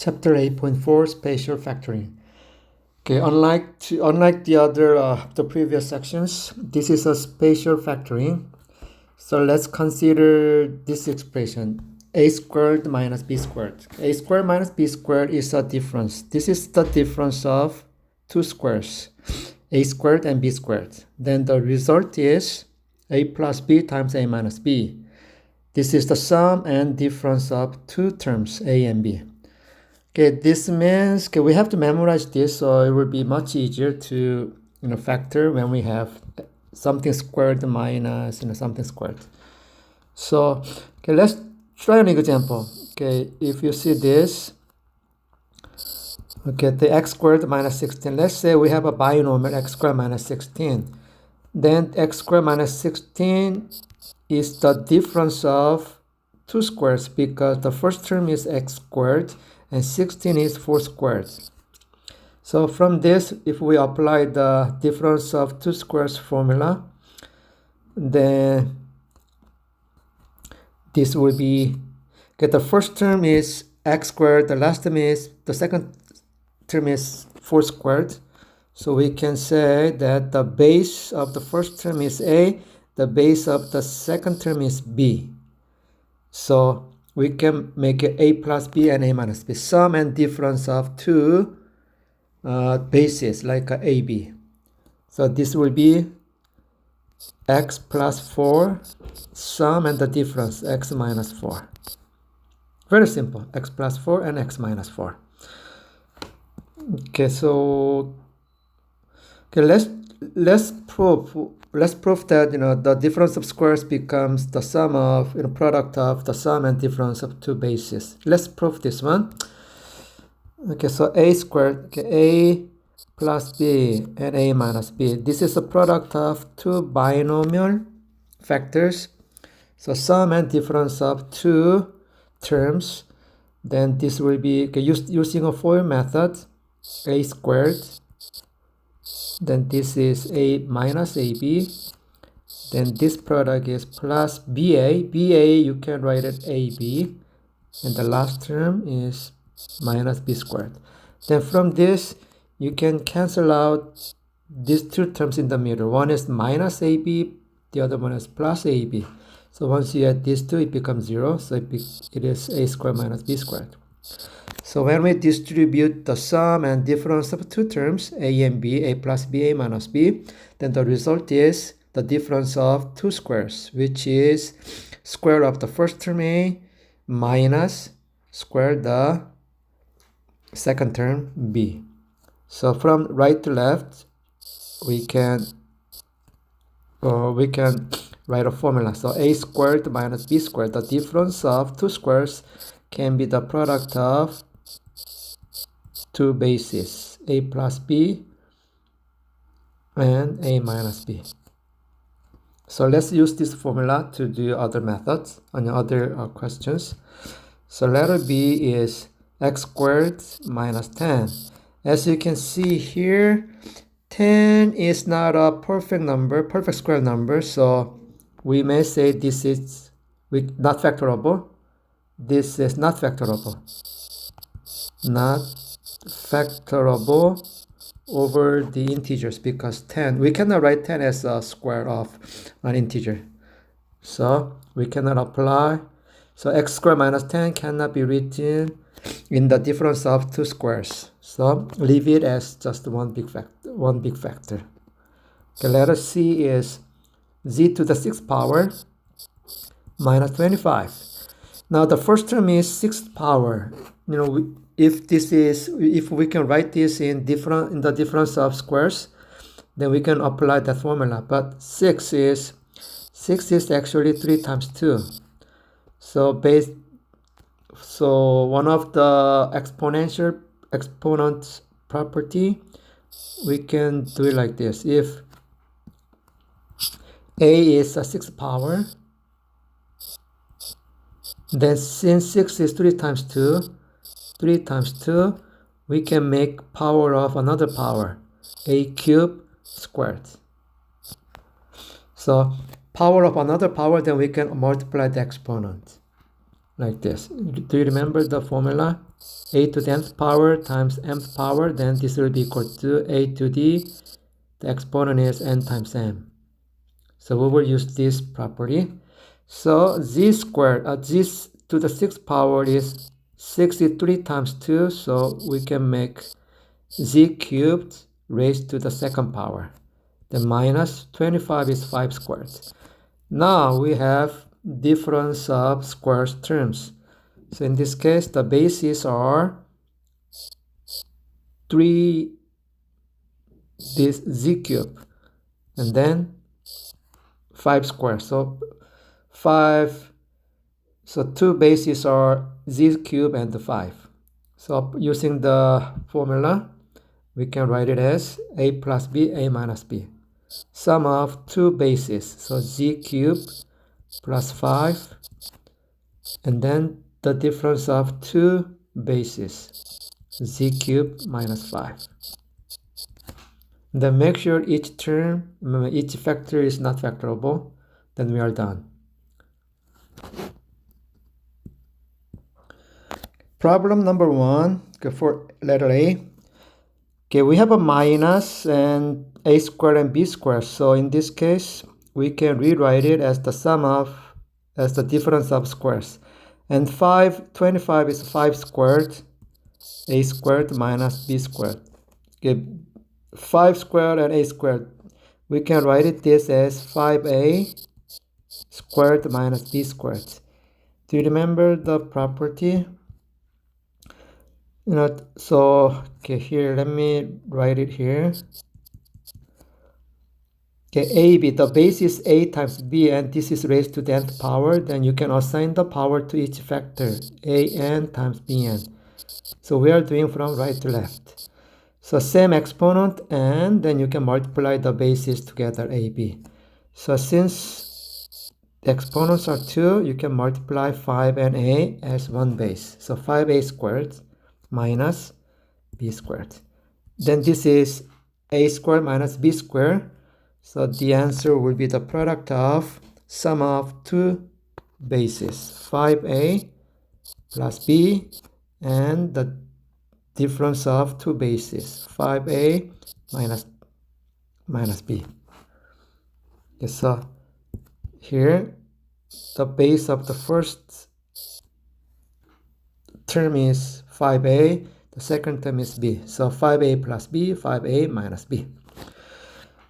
Chapter 8.4 Spatial Factoring. Okay, unlike the previous sections, this is a spatial factoring. So let's consider this expression: a squared minus b squared. A squared minus b squared is a difference. This is the difference of two squares, a squared and b squared. Then the result is a plus b times a minus b. This is the sum and difference of two terms, a and b. Okay, this means we have to memorize this, so it will be much easier to factor when we have something squared minus something squared. So let's try an example. Okay, if you see this, the x squared minus 16. Let's say we have a binomial x squared minus 16. Then x squared minus 16 is the difference of two squares, because the first term is x squared and 16 is 4 squared. So from this, if we apply the difference of two squares formula, then this will be, the first term is x squared, the second term is 4 squared. So we can say that the base of the first term is a, the base of the second term is b. So we can make it a plus b and a minus b, sum and difference of two bases like a b. So this will be x plus 4, sum and the difference x minus 4. Very simple, x plus 4 and x minus 4. Okay, so let's prove that the difference of squares becomes the sum of product of the sum and difference of two bases. Let's prove this one. Okay, so a squared, a plus b and a minus b. This is a product of two binomial factors. So sum and difference of two terms. Then this will be using a FOIL method, a squared. Then this is a minus ab. Then this product is plus ba. Ba, you can write it ab. And the last term is minus b squared. Then from this, you can cancel out these two terms in the middle. One is minus ab, the other one is plus ab. So once you add these two, it becomes 0. So it is a squared minus b squared. So when we distribute the sum and difference of two terms, a and b, a plus b, a minus b, then the result is the difference of two squares, which is square of the first term a minus square the second term b. So from right to left, we can write a formula. So a squared minus b squared, the difference of two squares can be the product of two bases, a plus b and a minus b. So let's use this formula to do other methods on other questions. So letter b is x squared minus 10. As you can see here, 10 is not a perfect square number, so we may say this is not factorable. This is not factorable. Not factorable over the integers, because 10, we cannot write 10 as a square of an integer. So we cannot apply. So x squared minus 10 cannot be written in the difference of two squares. So leave it as just one big factor. Okay, letter C is z to the 6th power minus 25. Now the first term is 6th power. If we can write this in the difference of squares, then we can apply that formula. But 6 is actually 3 times 2. So one of the exponent property, we can do it like this. If a is a 6th power, then since 6 is 3 times 2, we can make power of another power, a cube squared. So power of another power, then we can multiply the exponent. like this. Do you remember the formula? A to the nth power times mth power, then this will be equal to a to the exponent is n times m. So we will use this property. So z squared, z to the 6th power is 63 times 2, so we can make z cubed raised to the 2nd power. Then minus 25 is 5 squared. Now we have difference of squares terms. So in this case, the bases are 3 this z cube and then 5 squared. So 5, so 2 bases are z cube and 5. So using the formula, we can write it as a plus b, a minus b. Sum of 2 bases, so z cube plus 5, and then the difference of 2 bases, z cube minus 5. Then make sure each term, each factor is not factorable, then we are done. Problem number 1, okay, for letter A. Okay, we have a minus and a squared and b squared. So in this case, we can rewrite it as the sum of, as the difference of squares. And 25 is 5 squared, a squared minus b squared. Okay, 5 squared and a squared. We can write it this as 5a squared minus b squared. Do you remember the property? So okay, here let me write it here. Okay, AB, the base is a times b, and this is raised to the nth power. Then you can assign the power to each factor, an times bn. So we are doing from right to left. So same exponent, and then you can multiply the bases together, ab. So since the exponents are 2, you can multiply 5 and a as one base. So 5a squared minus b squared. Then this is a squared minus b squared. So the answer will be the product of sum of 2 bases, 5a plus b, and the difference of 2 bases, 5a minus b. Okay, so here the base of the first term is 5a, the second term is b. So 5a plus b, 5a minus b.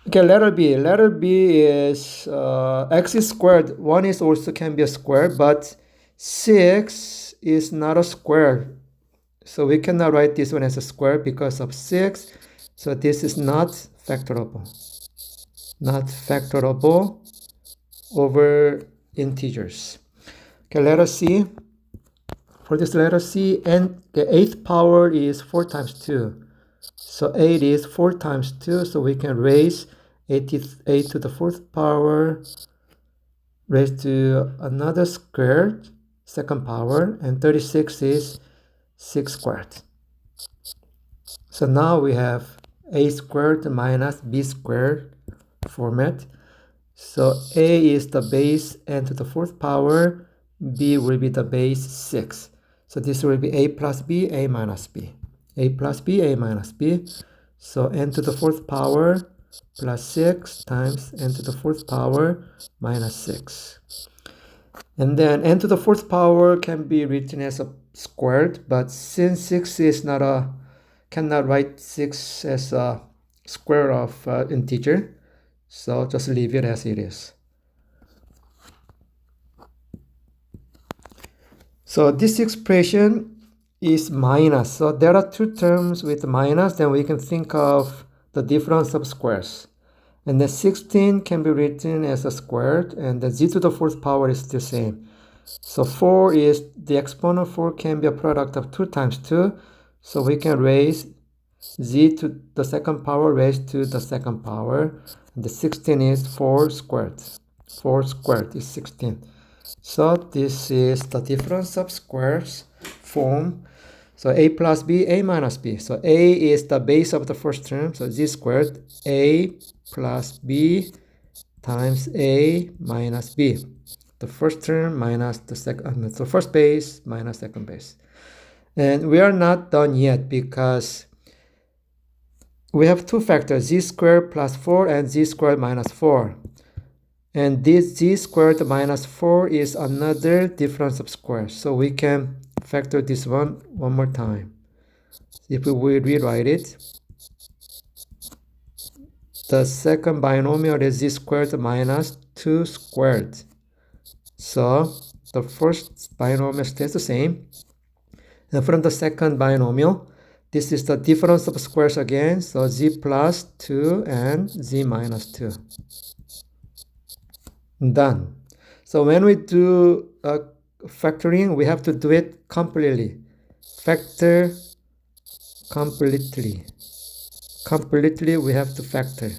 Okay, letter B. Letter B is x is squared. 1 is also can be a square, but 6 is not a square. So we cannot write this one as a square because of 6. So this is not factorable. Not factorable over integers. Okay, letter C. For this letter C, and the 8th power is 4 times 2. So 8 is 4 times 2, so we can raise 8 to the 4th power raised to another squared, 2nd power, and 36 is 6 squared. So now we have a squared minus b squared format. So a is the base n to the 4th power, b will be the base 6. So this will be a plus b, a minus b. A plus b, a minus b. So n to the 4th power plus 6 times n to the 4th power minus 6. And then n to the 4th power can be written as a squared, but since 6 is not a, cannot write 6 as a square of integer, so just leave it as it is. So this expression is minus. So there are 2 terms with minus, then we can think of the difference of squares. And the 16 can be written as a squared, and the z to the 4th power is the same. So 4 is, the exponent 4 can be a product of 2 times 2. So we can raise z to the 2nd power raised to the 2nd power. And the 16 is 4 squared. 4 squared is 16. So this is the difference of squares form. So a plus b, a minus b. So a is the base of the first term, so z squared, a plus b times a minus b. The first term minus the second, so first base minus second base. And we are not done yet because we have two factors, z squared plus 4 and z squared minus 4. And this z squared minus 4 is another difference of squares. So we can factor this one more time. If we rewrite it, the second binomial is z squared minus 2 squared. So the first binomial stays the same. And from the second binomial, this is the difference of squares again. So z plus 2 and z minus 2. Done. So when we do factoring, we have to do it completely. Factor completely. Completely we have to factor.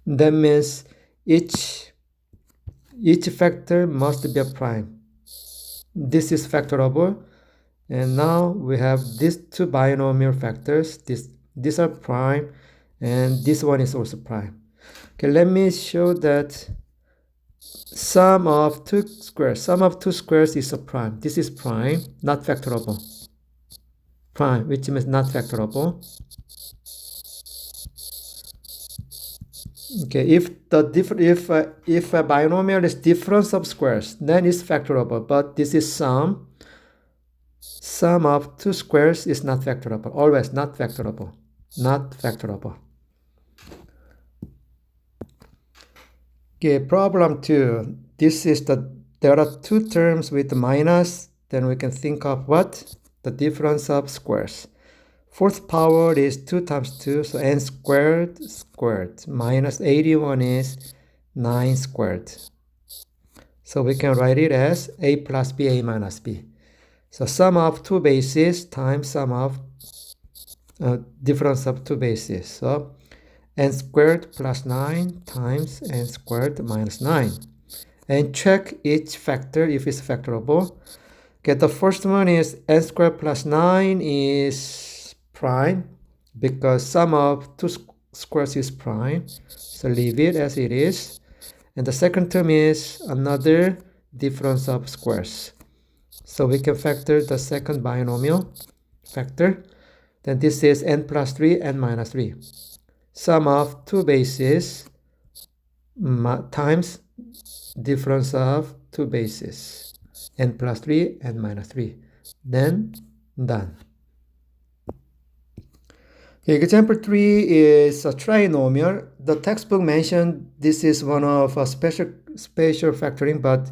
That means each factor must be a prime. This is factorable. And now we have these two binomial factors. These are prime, and this one is also prime. Okay, let me show that sum of two squares is a prime. This is prime, not factorable. Prime, which means not factorable. Okay, if a binomial is difference of squares, then it's factorable. But this is sum of two squares is not factorable. Always not factorable. Not factorable. Okay, problem 2. There are two terms with minus. Then we can think of what? The difference of squares. Fourth power is 2 times 2, so n squared minus 81 is 9 squared. So we can write it as a plus b, a minus b. So sum of two bases times sum of difference of two bases. So n squared plus 9 times n squared minus 9. And check each factor if it's factorable. Okay, the first one is n squared plus 9 is prime because sum of two squares is prime. So leave it as it is. And the second term is another difference of squares. So we can factor the second binomial factor. Then this is n plus 3, n minus 3. Sum of two bases times difference of two bases. N plus 3, n minus 3. Then done. Okay, example 3 is a trinomial. The textbook mentioned this is one of a special factoring, but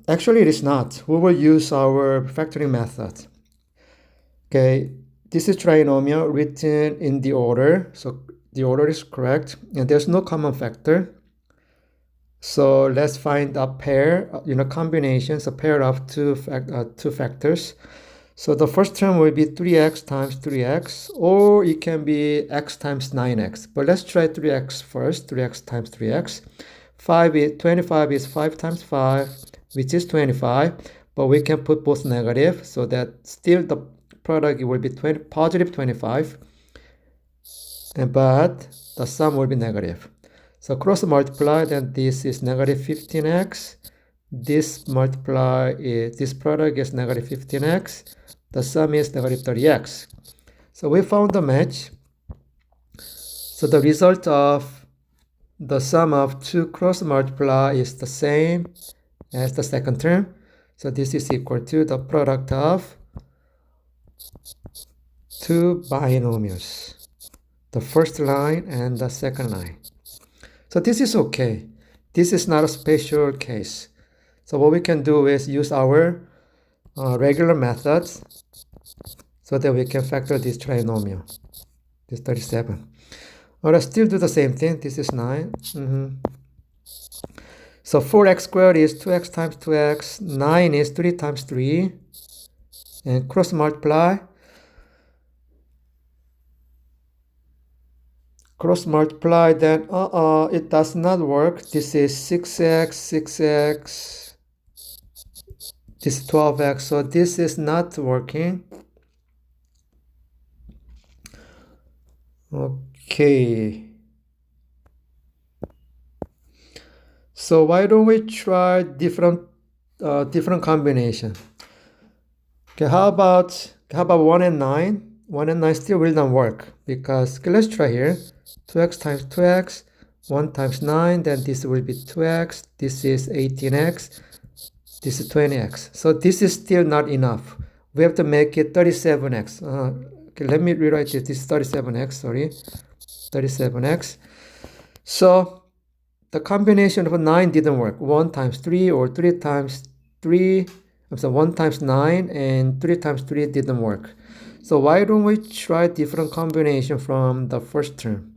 actually it is not. We will use our factoring method. Okay, this is trinomial written in the order, so the order is correct, and there's no common factor. So let's find a pair, combinations, a pair of two factors. So the first term will be 3x times 3x, or it can be x times 9x. But let's try 3x first, 3x times 3x. 25 is 5 times 5, which is 25, but we can put both negative, so that still the product will be positive 25, but the sum will be negative. So cross multiply, then this is negative 15x. This product is negative 15x. The sum is negative 30x. So we found the match. So the result of the sum of two cross multiply is the same as the second term. So this is equal to the product of two binomials, the first line and the second line. So this is okay. This is not a special case. So what we can do is use our regular methods so that we can factor this trinomial. This 37. Or I still do the same thing. This is 9. So 4x squared is 2x times 2x. 9 is 3 times 3. And cross multiply. Cross multiply, then it does not work. This is 6x, 6x. This is 12x. So this is not working. Okay. So why don't we try different combination? Okay, how about 1 and 9? 1 and 9 still will not work because, okay, let's try here. 2x times 2x, 1 times 9, then this will be 2x, this is 18x, this is 20x. So this is still not enough. We have to make it 37x. Okay, let me rewrite this. This is 37x, sorry. 37x. So the combination of 9 didn't work. 1 times 3 or 3 times 3. So 1 times 9 and 3 times 3 didn't work. So why don't we try different combination from the first term?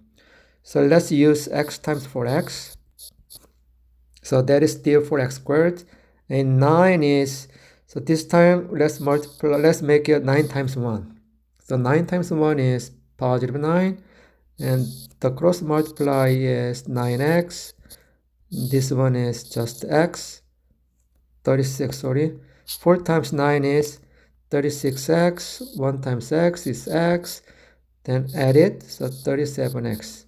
So let's use x times 4x. So that is still 4x squared. And 9 is, so this time let's multiply, let's make it 9 times 1. So 9 times 1 is positive 9. And the cross multiply is 9x. This one is just x. 36, sorry. 4 times 9 is 36x. 1 times x is x. Then add it, so 37x.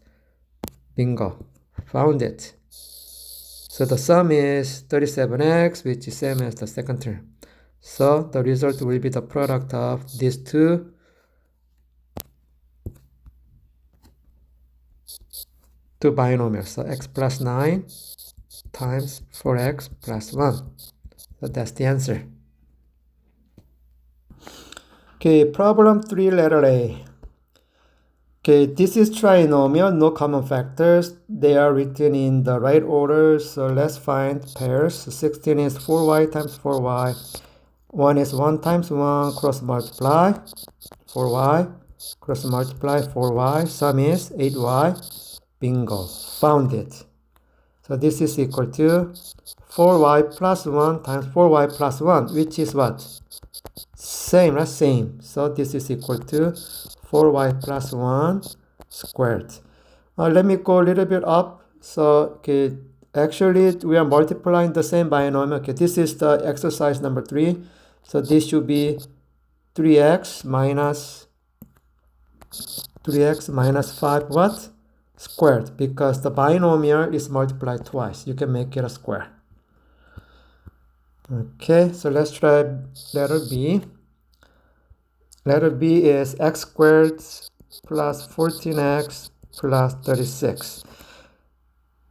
Bingo, found it. So the sum is 37x, which is same as the second term. So the result will be the product of these two binomials. So x plus 9 times 4x plus 1. So that's the answer. Okay, problem 3, letter A. Okay, this is trinomial, no common factors. They are written in the right order, so let's find pairs. So 16 is 4y times 4y. 1 is 1 times 1, cross multiply, 4y, cross multiply, 4y. Sum is 8y. Bingo, found it. So this is equal to 4y plus 1 times 4y plus 1, which is what? Same, right? Same. So this is equal to 4y plus 1 squared. Let me go a little bit up. So, okay, actually we are multiplying the same binomial. Okay, this is the exercise number 3. So this should be 3x minus 5 what? Squared, because the binomial is multiplied twice. You can make it a square. Okay, so let's try letter B. Letter B is x squared plus 14x plus 36.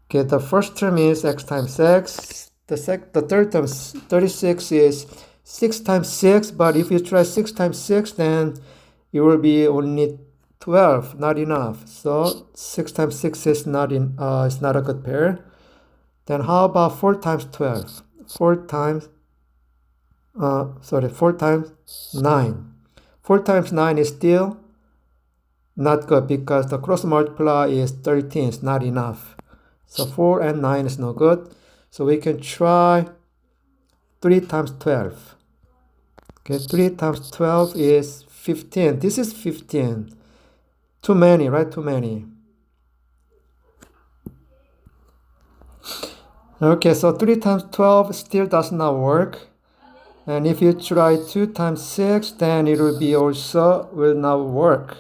Okay, the first term is x times x. The third term, 36, is 6 times 6, but if you try 6 times 6, then it will be only 12, not enough. So 6 times 6 is not a good pair. Then how about 4 times 12? 4 times 9. 4 times 9 is still not good because the cross multiply is 13, it's not enough. So 4 and 9 is no good. So we can try 3 times 12. Okay, 3 times 12 is 15. This is 15. Too many, right? Too many. Okay, so 3 times 12 still does not work. And if you try 2 times 6, then it will not work.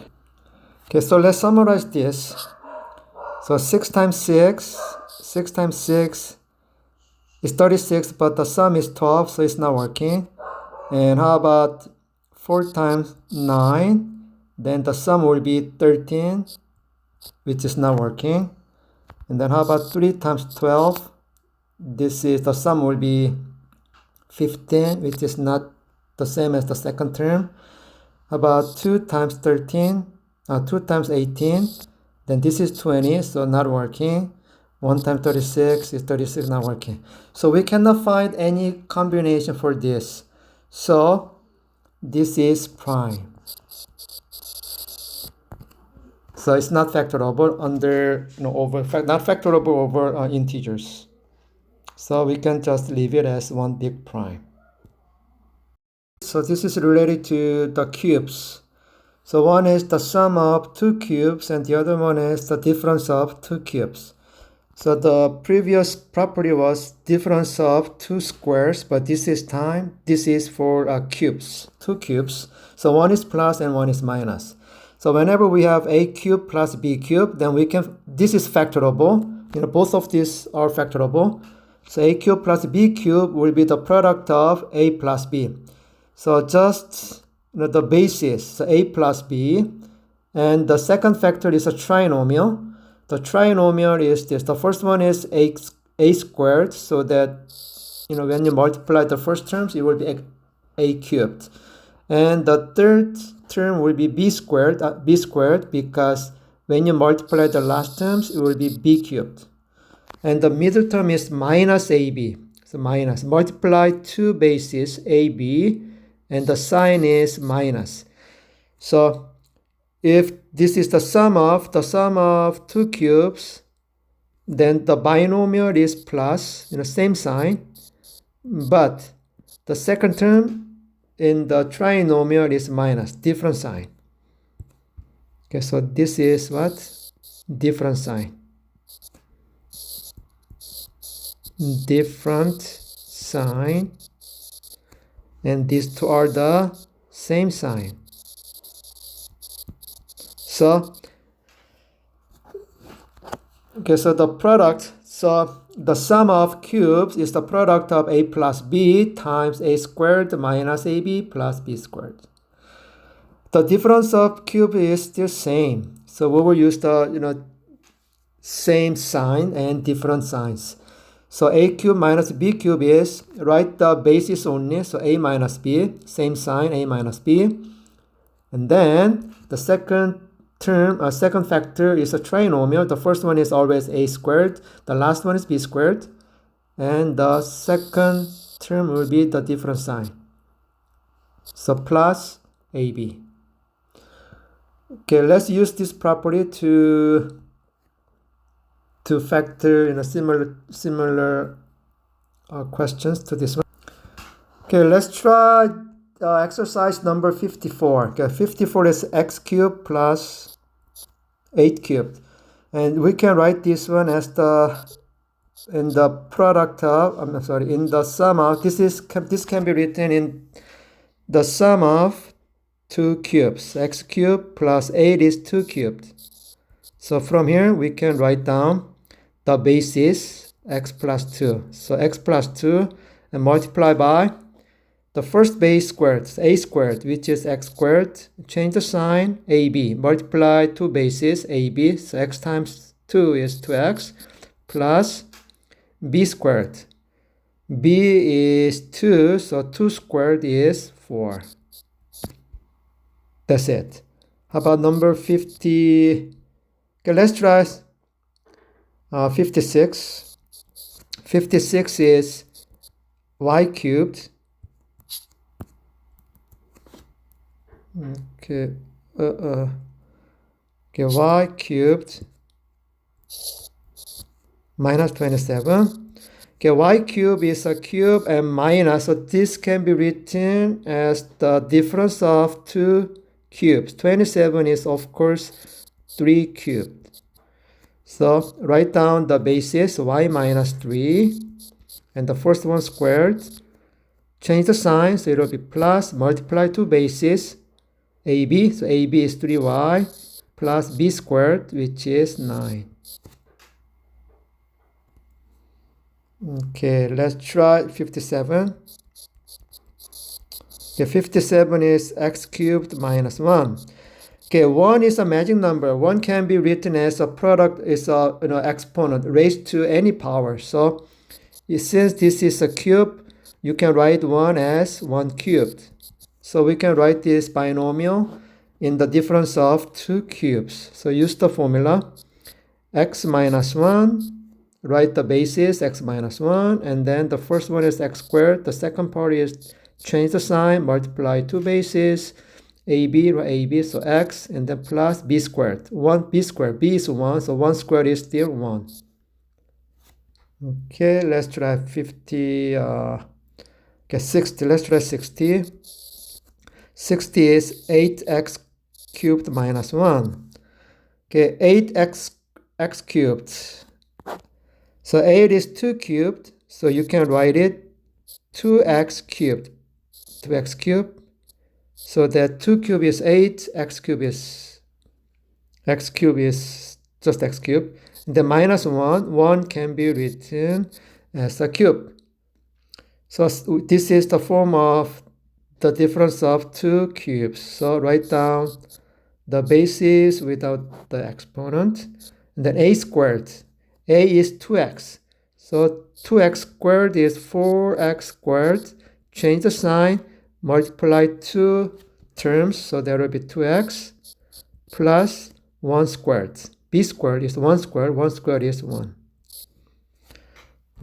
Okay, so let's summarize this. So 6 times 6 is 36, but the sum is 12, so it's not working. And how about 4 times 9? Then the sum will be 13, which is not working. And then how about 3 times 12? The sum will be 15, which is not the same as the second term. About 2 times 18, then this is 20, so not working. 1 times 36 is 36, not working. So we cannot find any combination for this. So this is prime. So it's not factorable not factorable over integers. So we can just leave it as one big prime. So this is related to the cubes. So one is the sum of 2 cubes and the other one is the difference of 2 cubes. So the previous property was difference of 2 squares, but this is for cubes, 2 cubes. So one is plus and one is minus. So whenever we have a cube plus b cube, then this is factorable. Both of these are factorable. So a cube plus b cube will be the product of a plus b. So just the basis, so a plus b, and the second factor is a trinomial. The trinomial is this. The first one is a squared, so that when you multiply the first terms, it will be a cubed. And the third term will be b squared because when you multiply the last terms, it will be b cubed. And the middle term is minus ab. So minus. Multiply two bases, ab, and the sign is minus. So if this is the sum of two cubes, then the binomial is plus, same sign. But the second term in the trinomial is minus, different sign. Okay, so this is what? Different sign. Different sign. And these two are the same sign. So the product, so the sum of cubes is the product of a plus b times a squared minus ab plus b squared. The difference of cube is still same. So we will use the same sign and different signs. So a cube minus b cube is, write the basis only, so a minus b, same sign, a minus b. And then the second factor is a trinomial. The first one is always a squared, the last one is b squared, and the second term will be the different sign. So plus ab. Okay, let's use this property to factor in a similar questions to this one. Okay, let's try exercise number 54. Okay, 54 is x cubed plus 8 cubed, and we can write this one as in the sum of this can be written in the sum of two cubes. X cubed plus 8 is 2 cubed. So from here we can write down the basis x plus 2. So x plus 2 and multiply by the first base squared, a squared, which is x squared. Change the sign, ab. Multiply two bases, ab. So x times 2 is 2x plus b squared. b is 2, so 2 squared is 4. That's it. How about number 50? Okay, let's try 56. 56 is y cubed. Okay, y cubed minus 27. Okay, y cube is a cube and minus, so this can be written as the difference of two cubes. 27 is of course 3 cubed. So write down the basis y minus 3 and the first one squared. Change the sign, so it will be plus, multiply two bases, ab, so ab is 3y plus b squared, which is 9. Okay, let's try 57. Okay, 57 is x cubed minus 1. Okay, 1 is a magic number. 1 can be written as a product, is a exponent raised to any power. So since this is a cube, you can write 1 as 1 cubed. So we can write this binomial in the difference of two cubes. So use the formula x minus 1, write the basis x minus 1, and then the first one is x squared. The second part is change the sign, multiply two bases, ab, so x, and then plus b squared. 1 b squared, b is 1, so 1 squared is still 1. Okay, let's try 50. 60. Let's try 60. 60 is 8x cubed minus 1. Okay, 8x cubed. So 8 is 2 cubed, so you can write it 2x cubed. 2x cubed. So that 2 cubed is 8, x cubed is just x cubed. And the minus 1 can be written as a cube. So this is the form of the difference of two cubes. So write down the basis without the exponent. And then a squared. A is 2x. So 2x squared is 4x squared. Change the sign. Multiply two terms. So there will be 2x plus 1 squared. B squared is 1 squared. 1 squared is 1.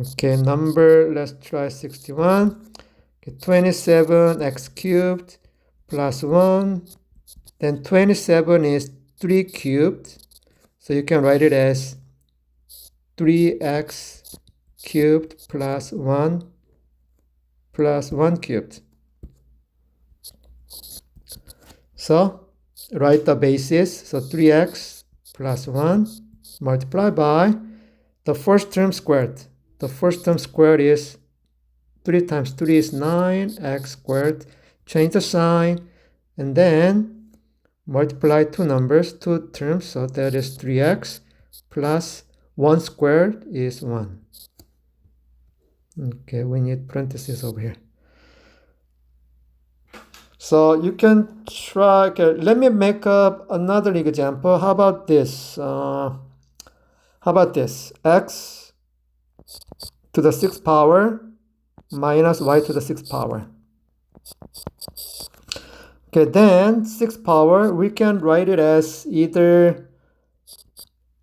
Okay, let's try 61. Okay, 27x cubed plus 1. Then 27 is 3 cubed. So you can write it as 3x cubed plus 1 cubed. So write the basis. So 3x plus 1 multiplied by the first term squared. The first term squared is 3 times 3 is 9x squared. Change the sign and then multiply two numbers, two terms. So that is 3x plus 1 squared is 1. Okay, we need parentheses over here. So you can try, okay, let me make up another example. How about this? X to the 6th power minus y to the 6th power. Okay, then 6th power, we can write it as either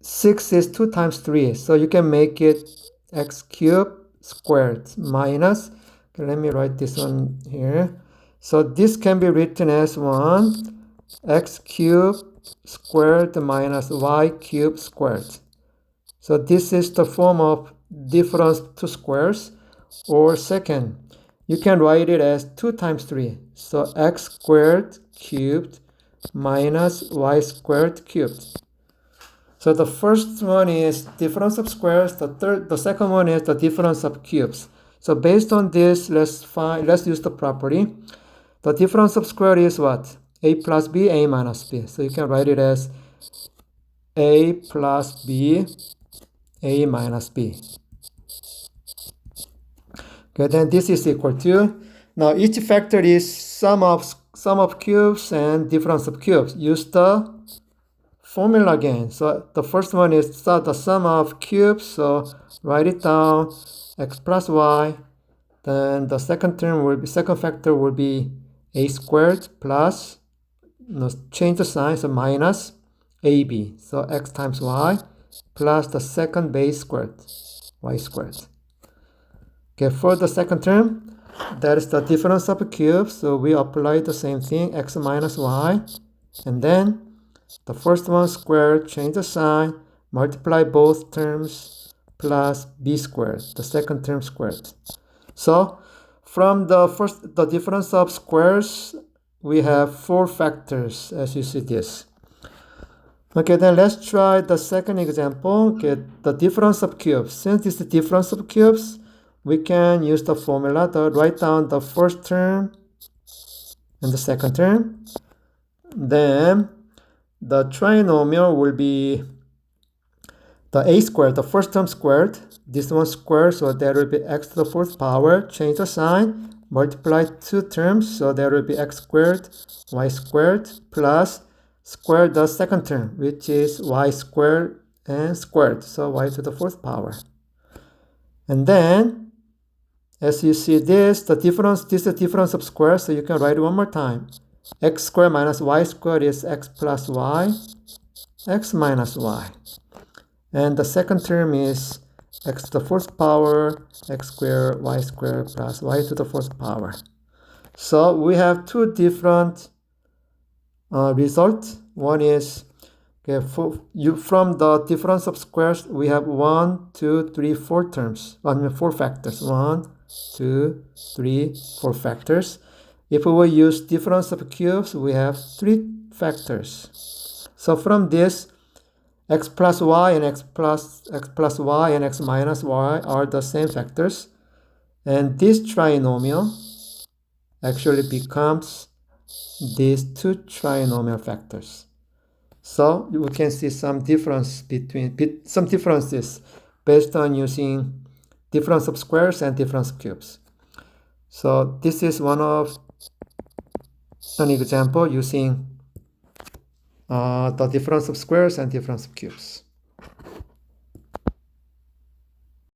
6 is 2 times 3. So you can make it x cubed squared minus, okay, let me write this one here. So this can be written as 1 x cubed squared minus y cubed squared. So this is the form of difference to squares. Or second, you can write it as 2 times 3. So x squared cubed minus y squared cubed. So the first one is difference of squares. The second one is the difference of cubes. So based on this, let's use the property. The difference of square is what? A plus b, a minus b. So you can write it as a plus b, a minus b. Okay, then this is equal to, now each factor is sum of cubes and difference of cubes. Use the formula again. So the first one is the sum of cubes. So write it down, x plus y. Then the second factor will be a squared plus, change the sign, so minus ab. So x times y plus the second base squared, y squared. Okay, for the second term, that is the difference of cubes. So we apply the same thing, x minus y. And then the first one squared, change the sign, multiply both terms plus b squared, the second term squared. So from the difference of squares, we have 4 factors as you see this. Okay, then let's try the second example. Okay, the difference of cubes. Since this is the difference of cubes, we can use the formula to write down the first term and the second term. Then the trinomial will be the a squared, the first term squared, this one squared, so there will be x to the 4th power, change the sign, multiply two terms, so there will be x squared, y squared, plus square the second term, which is y squared and squared, so y to the 4th power. And then, as you see this is the difference of squares, so you can write it one more time. X squared minus y squared is x plus y, x minus y. And the second term is x to the 4th power, x squared, y squared plus y to the 4th power. So we have two different results. One is, okay, from the difference of squares, we have 1, 2, 3, 4 terms. 4 factors. 1, 2, 3, 4 factors. If we will use difference of cubes, we have 3 factors. So from this, x plus y and x plus y and x minus y are the same factors. And this trinomial actually becomes these two trinomial factors. So we can see some differences based on using difference of squares and difference of cubes. So this is one of an example using the difference of squares and difference of cubes.